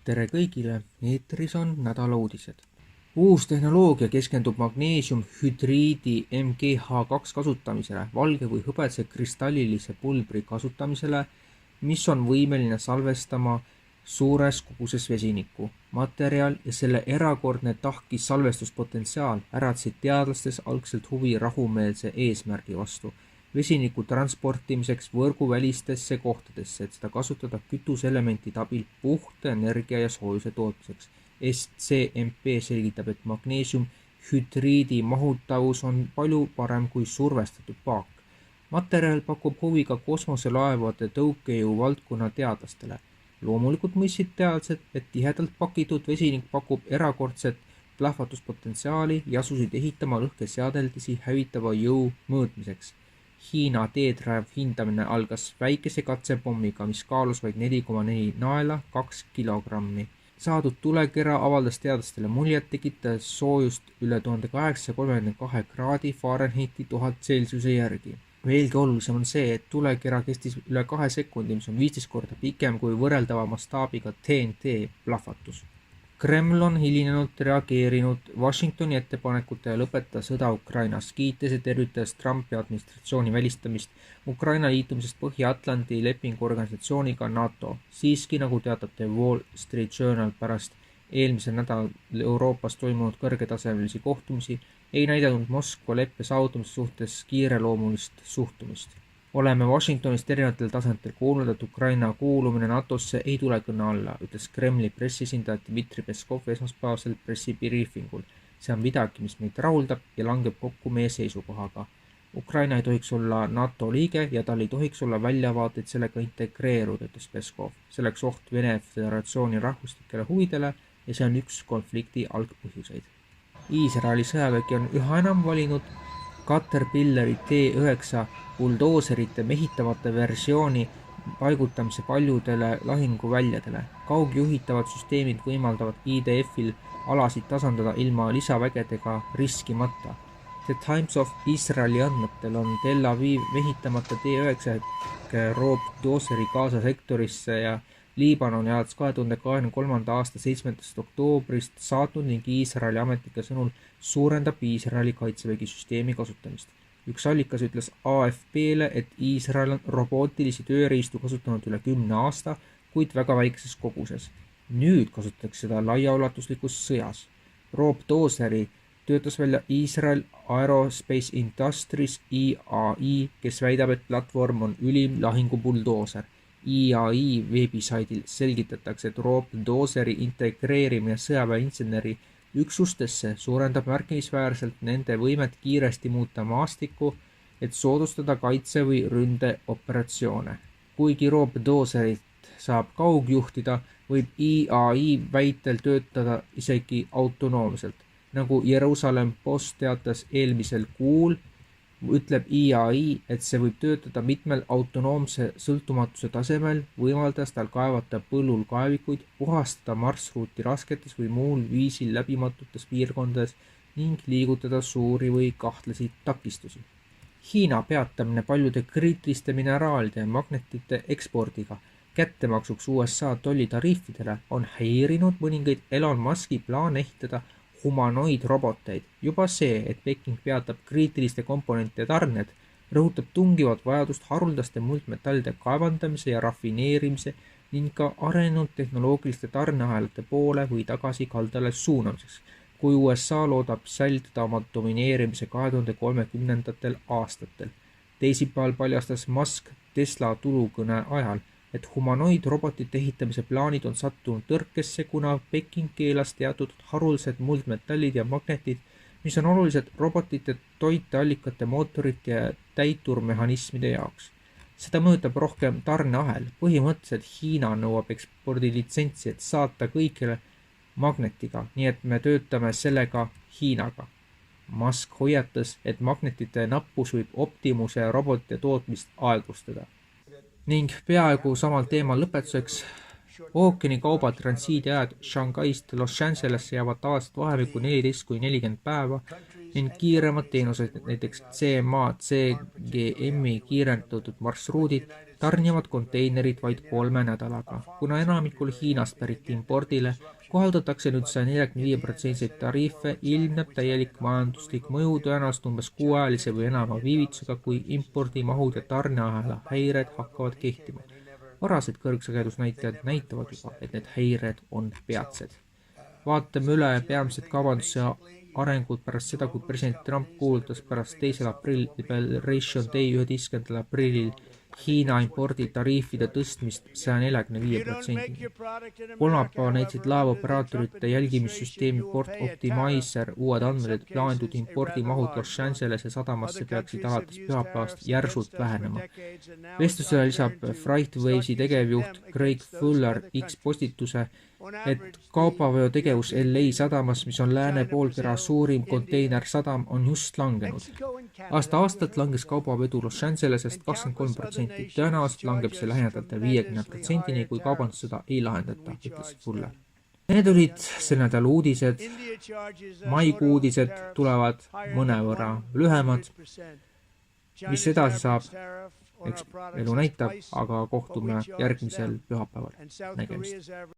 Tere kõigile, eetris on nädala uudised. Uus tehnoloogia keskendub magneesiumhüdriidi MgH2 kasutamisele, valge või hõbedase kristallilise pulbri kasutamisele, mis on võimeline salvestama suures koguses vesinikku. Materjal ja selle erakordne tahkis salvestuspotentsiaal äratsid teadlastes algselt huvi rahumeelse eesmärgi vastu. Vesiniku transportimiseks võrguvälistesse kohtadesse, et seda kasutada kütuseelementide abil puhta energia ja soojuse tootmiseks. SCMP selgitab, et magneesiumhüdriidi mahutavus on palju parem kui survestatud paak. Materjal pakub huvi ka kosmoselaevade tõukejõu valdkonna teadlastele. Loomulikult mõistsid teadlased, et tihedalt pakitud vesinik pakub erakordset plahvatuspotentsiaali ja asusid ehitama lõhkeseadeldisi hävitava jõu mõõtmiseks. Hiina teedraev hindamine algas väikese katsepommiga, mis kaalus vaid 4,4 naela 2 kilogrammi. Saadud tulekera avaldas teadlastele muljet, tekitades soojust üle 1832 kraadi Fahrenheiti 1000 Celsiuse järgi. Veelgi olulisem on see, et tulekera kestis üle 2 sekundi, mis on 15 korda pikem kui võrreldava mastaabiga TNT plahvatus. Kreml on hilinenult reageerinud Washingtoni ettepanekute ja lõpetada sõda Ukrainas, kiites ja tervitades Trumpi administratsiooni välistamist Ukraina liitumisest Põhja-Atlandi lepinguorganisatsiooniga NATO. Siiski, nagu teatab The Wall Street Journal pärast eelmisel nädalal Euroopas toimunud kõrgetasemelisi kohtumisi, ei näidanud Moskva leppe saavutamise suhtes kiireloomulist suhtumist. Oleme Washingtonist erinevatel tasanditel kuulnud, et Ukraina kuulumine NATOsse ei tule kõne alla, ütles Kremli pressiesindaja Dmitri Peskov esmaspäevasel pressibriefingul. See on midagi, mis meid rahuldab ja langeb kokku meie seisukohaga. Ukraina ei tohiks olla NATO liige ja tal ei tohiks olla väljavaateid sellega integreeruda, ütles Peskov. Selleks oht Vene Föderatsiooni rahvuslikele huvidele ja see on üks konflikti algpõhjuseid. Iisraeli sõjavägi on üha enam valinud Caterpillari T9 buldooserite mehitamata versiooni paigutamise paljudele lahinguväljadele. Kaugjuhitavad süsteemid võimaldavad IDF-il alasid tasandada ilma lisavägedega riskimata. The Times of Israeli andmetel on Tel Aviv mehitamata T9 roobdooseri Gaza sektorisse ja Liibanoni alates 2023. aasta 7. oktoobrist saatnud ning Iisraeli ametnike sõnul suurendab Iisraeli kaitsevägi süsteemi kasutamist. Üks allikas ütles AFP-le, et Iisrael on robootilisi tööriistu kasutanud üle 10 aasta, kuid väga väikeses koguses. Nüüd kasutatakse seda laiaulatuslikus sõjas. Roobdooseri töötas välja Iisrael Aerospace Industries IAI, kes väidab, et platvorm on ülim lahingubuldooser. IAI veebisaidil selgitatakse, et roobdooseri integreerimine sõjaväeinseneri üksustesse suurendab märkimisväärselt nende võimet kiiresti muuta maastikku, et soodustada kaitse- või ründeoperatsioone. Kuigi roobdooserit saab kaugjuhtida, võib IAI väitel töötada isegi autonoomselt. Nagu Jerusalem Post teatas eelmisel kuul, ütleb IAI, et see võib töötada mitmel autonoomse sõltumatuse tasemel, võimaldades tal kaevata põllul kaevikuid, puhastada marsruuti rasketes või muul viisil läbimatutes piirkondades ning liigutada suuri või kahtlasi takistusi. Hiina peatamine paljude kriitiliste mineraalide ja magnetite ekspordiga kättemaksuks USA tollitariifidele on häirinud mõningaid Elon Muski plaane ehitada humanoidroboteid. Juba see, et Peking peatab kriitiliste komponentide tarned, rõhutab tungivat vajadust haruldaste muldmetallide kaevandamise ja rafineerimise ning ka arenenud tehnoloogiliste tarneahelate poole või tagasi kaldale suunamiseks, kui USA loodab säilitada oma domineerimise 2030. aastatel. Teisipäeval paljastas Musk Tesla tulukõne ajal, et humanoidrobotite ehitamise plaanid on sattunud tõrkesse, kuna Peking keelas teatud haruldased muldmetallid ja magnetid, mis on olulised robotite toiteallikate, mootorite ja täiturmehhanismide jaoks. Seda mõjutab rohkem tarneahel. Põhimõtteliselt Hiina nõuab ekspordilitsentsi, et saata kõigile magnetiga, nii et me töötame sellega Hiinaga. Musk hoiatas, et magnetite nappus võib Optimuse robotite tootmist aeglustada. Ning peaaegu samal teemal lõpetuseks, ookeanikaubad transiidiajad Shanghaist Los Angelesse jäävad tavaliselt vahemikku 14–40 päeva ning kiiremad teenused, näiteks CMA, CGM-i kiirendatud marsruudid, tarnivad konteinerid vaid 3 nädalaga. Kuna enamikul Hiinast pärit impordile kohaldatakse nüüd 145% tariife, ilmneb täielik majanduslik mõju tõenäoliselt umbes 6-ajalise või enama viivitusega, kui impordimahud ja tarneahela häired hakkavad kehtima. Varased kõrgsagedusnäitajad näitavad juba, et need häired on peatsed. Vaatame üle peamised kaubanduse arengud pärast seda, kui president Trump kuulutas pärast 2. aprillil Liberation Day 11. aprillil Hiina imporditariifide tõstmist 145%. Kolmapäeval näitasid laevaoperaatorite jälgimissüsteemi Port Optimizer uued andmed, et plaanitud impordimahud Los Angelese sadamasse peaksid alates pühapäevast järsult vähenema. Vestlusele lisab Freightwavesi tegevjuht Craig Fuller X postituse, et kaubaveo tegevus LA sadamas, mis on lääne poolkera suurim konteinersadam, on just langenud. Aastast langes kaubavedu Los Angelesest 23%, tõenäoliselt langeb see lähinädalatel 50%-ni, kui kaubandussõda ei lahendata, ütles Fuller. Need olid sel nädala uudised. Maikuu uudised tulevad mõnevõrra lühemad. Mis edasi saab? Eks elu näitab, aga kohtume järgmisel pühapäeval. Nägemist.